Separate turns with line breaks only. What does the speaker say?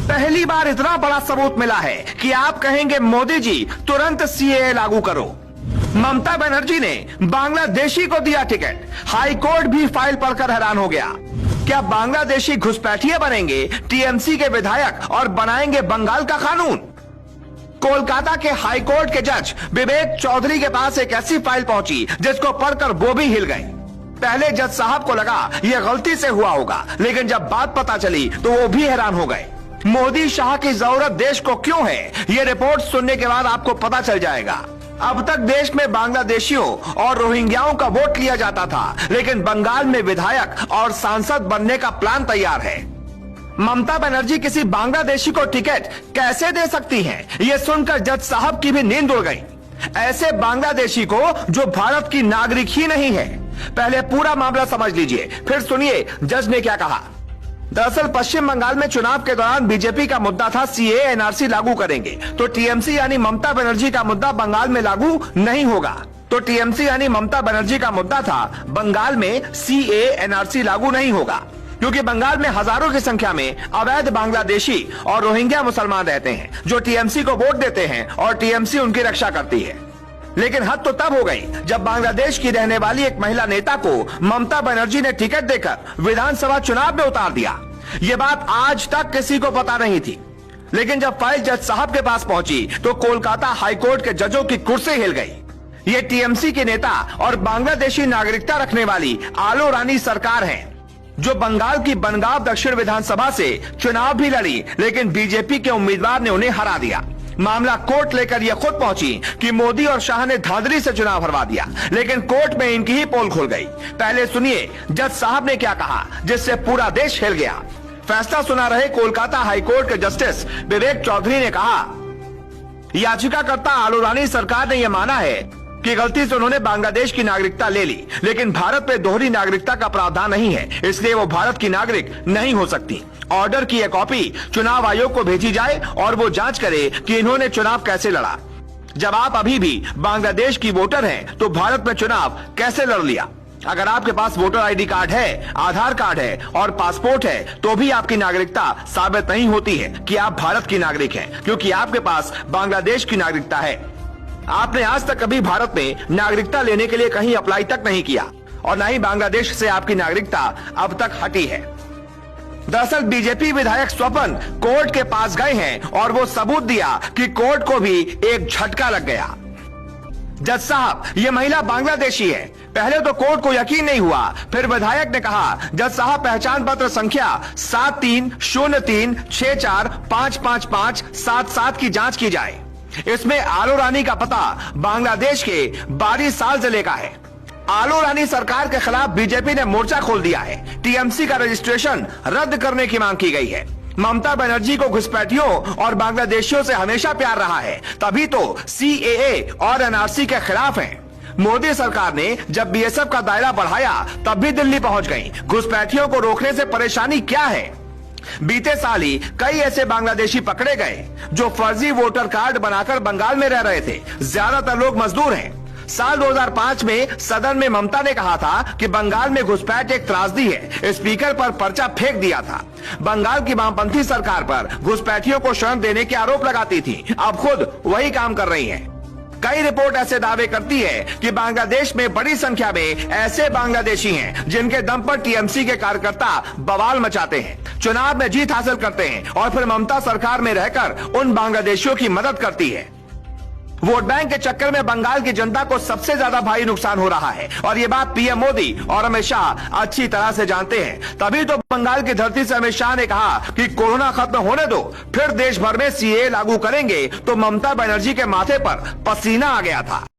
पहली बार इतना बड़ा सबूत मिला है कि आप कहेंगे मोदी जी तुरंत सीएए लागू करो। ममता बनर्जी ने बांग्लादेशी को दिया टिकट। हाई कोर्ट भी फाइल पढ़कर हैरान हो गया। क्या बांग्लादेशी घुसपैठिए बनेंगे टीएमसी के विधायक और बनाएंगे बंगाल का कानून? कोलकाता के हाई कोर्ट के जज विवेक चौधरी के पास एक ऐसी फाइल पहुंची जिसको पढ़कर वो भी हिल गए। पहले जज साहब को लगा यह गलती से हुआ होगा, लेकिन जब बात पता चली तो वो भी हैरान हो गए। मोदी शाह की जरूरत देश को क्यों है, ये रिपोर्ट सुनने के बाद आपको पता चल जाएगा। अब तक देश में बांग्लादेशियों और रोहिंग्याओं का वोट लिया जाता था, लेकिन बंगाल में विधायक और सांसद बनने का प्लान तैयार है। ममता बनर्जी किसी बांग्लादेशी को टिकट कैसे दे सकती हैं? ये सुनकर जज साहब की भी नींद उड़ गई। ऐसे बांग्लादेशी को जो भारत की नागरिक ही नहीं है। पहले पूरा मामला समझ लीजिए, फिर सुनिए जज ने क्या कहा। दरअसल पश्चिम बंगाल में चुनाव के दौरान बीजेपी का मुद्दा था सीएए एनआरसी लागू करेंगे, तो टीएमसी यानी ममता बनर्जी का मुद्दा बंगाल में लागू नहीं होगा। तो टीएमसी यानी ममता बनर्जी का मुद्दा था बंगाल में सीएए एनआरसी लागू नहीं होगा, क्योंकि बंगाल में हजारों की संख्या में अवैध बांग्लादेशी और रोहिंग्या मुसलमान रहते हैं जो टीएमसी को वोट देते हैं और टीएमसी उनकी रक्षा करती है। लेकिन हद तो तब हो गई जब बांग्लादेश की रहने वाली एक महिला नेता को ममता बनर्जी ने टिकट देकर विधानसभा चुनाव में उतार दिया। ये बात आज तक किसी को पता नहीं थी, लेकिन जब फाइल जज साहब के पास पहुंची तो कोलकाता हाईकोर्ट के जजों की कुर्सी हिल गई। ये टीएमसी के नेता और बांग्लादेशी नागरिकता रखने वाली आलो रानी सरकार है, जो बंगाल की बनगांव दक्षिण विधानसभा से चुनाव भी लड़ी, लेकिन बीजेपी के उम्मीदवार ने उन्हें हरा दिया। मामला कोर्ट लेकर यह खुद पहुंची कि मोदी और शाह ने धांधली से चुनाव हरवा दिया, लेकिन कोर्ट में इनकी ही पोल खुल गई। पहले सुनिए जज साहब ने क्या कहा, जिससे पूरा देश हिल गया। फैसला सुना रहे कोलकाता हाईकोर्ट के जस्टिस विवेक चौधरी ने कहा, याचिकाकर्ता आलो रानी सरकार ने यह माना है कि गलती से उन्होंने बांग्लादेश की नागरिकता ले ली, लेकिन भारत में दोहरी नागरिकता का प्रावधान नहीं है, इसलिए वो भारत की नागरिक नहीं हो सकती। ऑर्डर की एक कॉपी चुनाव आयोग को भेजी जाए और वो जांच करे कि इन्होंने चुनाव कैसे लड़ा। जब आप अभी भी बांग्लादेश की वोटर हैं, तो भारत में चुनाव कैसे लड़ लिया? अगर आपके पास वोटर आईडी कार्ड है, आधार कार्ड है और पासपोर्ट है, तो भी आपकी नागरिकता साबित नहीं होती है कि आप भारत की नागरिक हैं, क्योंकि आपके पास बांग्लादेश की नागरिकता है। आपने आज तक कभी भारत में नागरिकता लेने के लिए कहीं अप्लाई तक नहीं किया और न ही बांग्लादेश से आपकी नागरिकता अब तक हटी है। दरअसल बीजेपी विधायक स्वपन कोर्ट के पास गए हैं और वो सबूत दिया कि कोर्ट को भी एक झटका लग गया। जज साहब, ये महिला बांग्लादेशी है। पहले तो कोर्ट को यकीन नहीं हुआ, फिर विधायक ने कहा, जज साहब पहचान पत्र संख्या 730364555577 की जांच की जाए। इसमें आलो रानी का पता बांग्लादेश के बारी साल जिले का है। आलो रानी सरकार के खिलाफ बीजेपी ने मोर्चा खोल दिया है। टीएमसी का रजिस्ट्रेशन रद्द करने की मांग की गई है। ममता बनर्जी को घुसपैठियों और बांग्लादेशियों से हमेशा प्यार रहा है, तभी तो सीएए और एनआरसी के खिलाफ हैं। मोदी सरकार ने जब बीएसएफ का दायरा बढ़ाया तब भी दिल्ली पहुंच गई। घुसपैठियों को रोकने से परेशानी क्या है? बीते साल ही कई ऐसे बांग्लादेशी पकड़े गए जो फर्जी वोटर कार्ड बनाकर बंगाल में रह रहे थे। ज्यादातर लोग मजदूर हैं। साल 2005 में सदन में ममता ने कहा था कि बंगाल में घुसपैठ एक त्रासदी है। स्पीकर पर पर्चा फेंक दिया था। बंगाल की वामपंथी सरकार पर घुसपैठियों को शरण देने के आरोप लगाती थी। अब खुद वही काम कर रही हैं। कई रिपोर्ट ऐसे दावे करती है कि बांग्लादेश में बड़ी संख्या में ऐसे बांग्लादेशी हैं जिनके दम पर टीएमसी के कार्यकर्ता बवाल मचाते हैं, चुनाव में जीत हासिल करते हैं और फिर ममता सरकार में रहकर उन बांग्लादेशियों की मदद करती है। वोट बैंक के चक्कर में बंगाल की जनता को सबसे ज्यादा भारी नुकसान हो रहा है और ये बात पीएम मोदी और अमित शाह अच्छी तरह से जानते हैं। तभी तो बंगाल की धरती से अमित शाह ने कहा कि कोरोना खत्म होने दो, फिर देश भर में सीएए लागू करेंगे। तो ममता बनर्जी के माथे पर पसीना आ गया था।